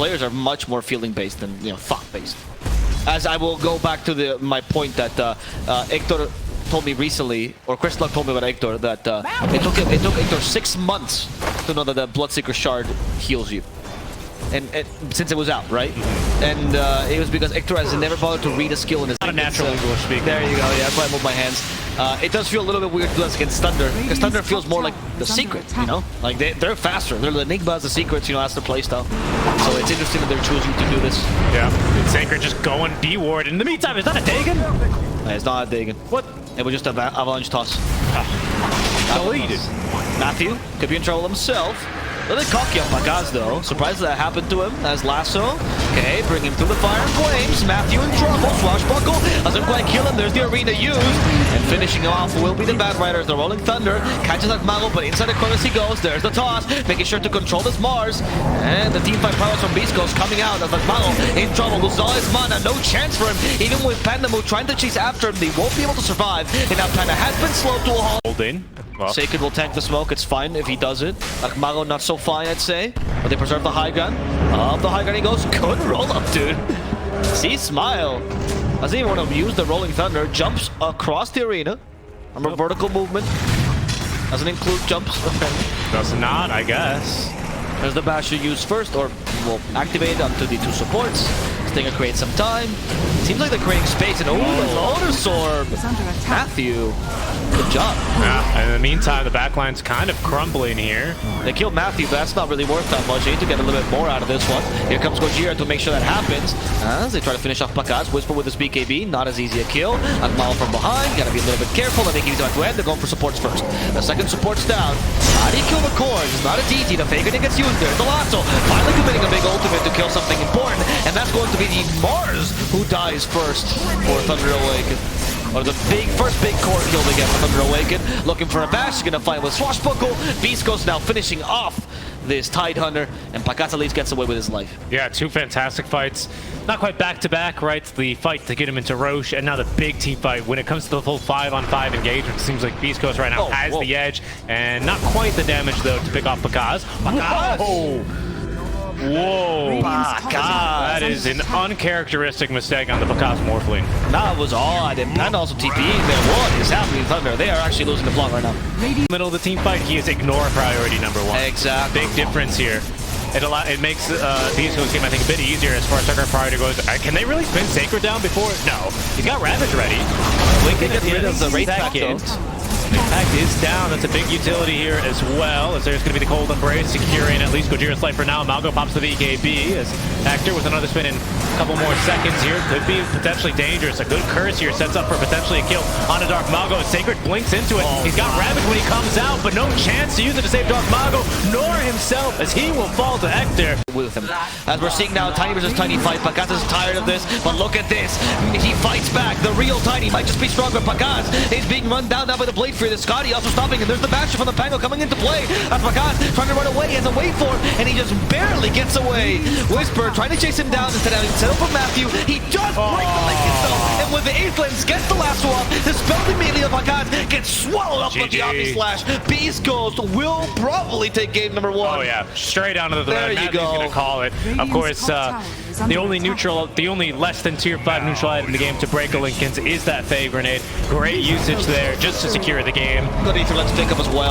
players are much more feeling-based than, you know, thought-based. As I will go back to my point that Hector told me recently, or Chris Luck told me about Hector, that it took Hector 6 months to know that the Bloodseeker Shard heals you. And since it was out, right? And it was because Hector has never bothered to read a skill in his... Not a natural English speaker. There you go, yeah, that's why I moved my hands. It does feel a little bit weird to do this against Thunder, because Thunder feels more like the secret, you know? Like, they're faster. They're the Enigmas, the secrets, you know, that's their playstyle. So it's interesting that they're choosing to do this. Yeah, Sacred just going D-ward. In the meantime, is that a Dagon? It's not a Dagon. What? It was just an avalanche toss. Deleted. Matthew could be in trouble himself. A little bit cocky on Pagaz though. Surprised that happened to him as Lasso. Okay, bring him through the fire and flames. Matthew in trouble. Swashbuckle doesn't quite kill him. There's the arena used. And finishing off will be the Bad Riders. The Rolling Thunder catches Akmago, but inside the corners he goes. There's the toss, making sure to control this Mars. And the teamfight powers from Beast Coast coming out as Akmago in trouble. Loses all his mana. No chance for him. Even with Pandamu trying to chase after him, they won't be able to survive. And now Panda has been slowed to a halt. Hold in. Well. Sacred will tank the smoke, it's fine if he does it. Akmago not so fine, I'd say. But they preserve the high ground. Up the high ground he goes. Good roll up, dude. See, smile. Doesn't even want to use the Rolling Thunder. Jumps across the arena. Remember, vertical movement. Doesn't include jumps. Does not, I guess. There's the bash you use first, or will activate onto the 2 supports. Stinger creates some time. Seems like they're creating space, and oh, the Lotus Orb! Matthew, good job. Yeah, and in the meantime, the backline's kind of crumbling here. They killed Matthew, but that's not really worth that much. They need to get a little bit more out of this one. Here comes Gojira to make sure that happens. As they try to finish off Pagaz. Wisper with his BKB, not as easy a kill. Akmal from behind, gotta be a little bit careful. They're making it to end. They're going for supports first. The second support's down. How do you kill the core? It's not a DT. The Faker gets used there. The Lasso finally committing a big ultimate to kill something important, and that's going to be the Mars who dies first for ThunderA Awaken. Or the first big core kill they get for ThunderA Awaken. Looking for a bash, he's gonna fight with Swashbuckle. Beast Coast now finishing off this Tidehunter, and Pagaz at least gets away with his life. Yeah, 2 fantastic fights. Not quite back-to-back, right? The fight to get him into Roche, and now the big team fight. When it comes to the full 5-on-5 engagement, it seems like Beast Coast right now has the edge, and not quite the damage, though, to pick off Pagaz. Whoa! Whoa! Pagaz! That is an uncharacteristic mistake on the Pagaz Morphling. That was odd, and also TPing there. What is happening, Thunder? They are actually losing the plot right now. Middle of the team fight, he is ignore priority #1. Exactly. Big difference here. It makes Beast Coast game, I think, a bit easier as far as Tucker priority goes. Can they really spin Sacred down before? No. He's got Ravage ready. Lincoln gets rid of the Wraith Pact, though. Impact is down. That's a big utility here as well, as there's going to be the Cold Embrace securing at least Gojira's life for now. Malgo pops the VKB as Hector with another spin in a couple more seconds here. Could be potentially dangerous. A good curse here sets up for potentially a kill on a Dark Malgo. Sacred blinks into it. He's got Ravage when he comes out, but no chance to use it to save Dark Malgo, nor himself, as he will fall to Hector. With him. As we're seeing now, Tiny versus Tiny fight. Pagaz is tired of this, but look at this. He fights back. The real Tiny might just be stronger. Pagaz is being run down now by the Blade Fear. The Scotty also stopping, and there's the Basher from the Pango coming into play. As Pagaz trying to run away, he has a wait for him, and he just barely gets away. Wisper trying to chase him down instead of for Matthew. He does break the Lincoln though, and with the Aethlins gets the lasso off. The spell immediately of Pagaz gets swallowed up with the Omni Slash. Beast Ghost will probably take game #1. Oh yeah, straight down to the there you go. Gonna call it. Of course, the only less than tier 5 neutral item in the game to break a Lincoln's is that Fae Grenade. Great usage there just to secure the game. The Aether let's pick up as well.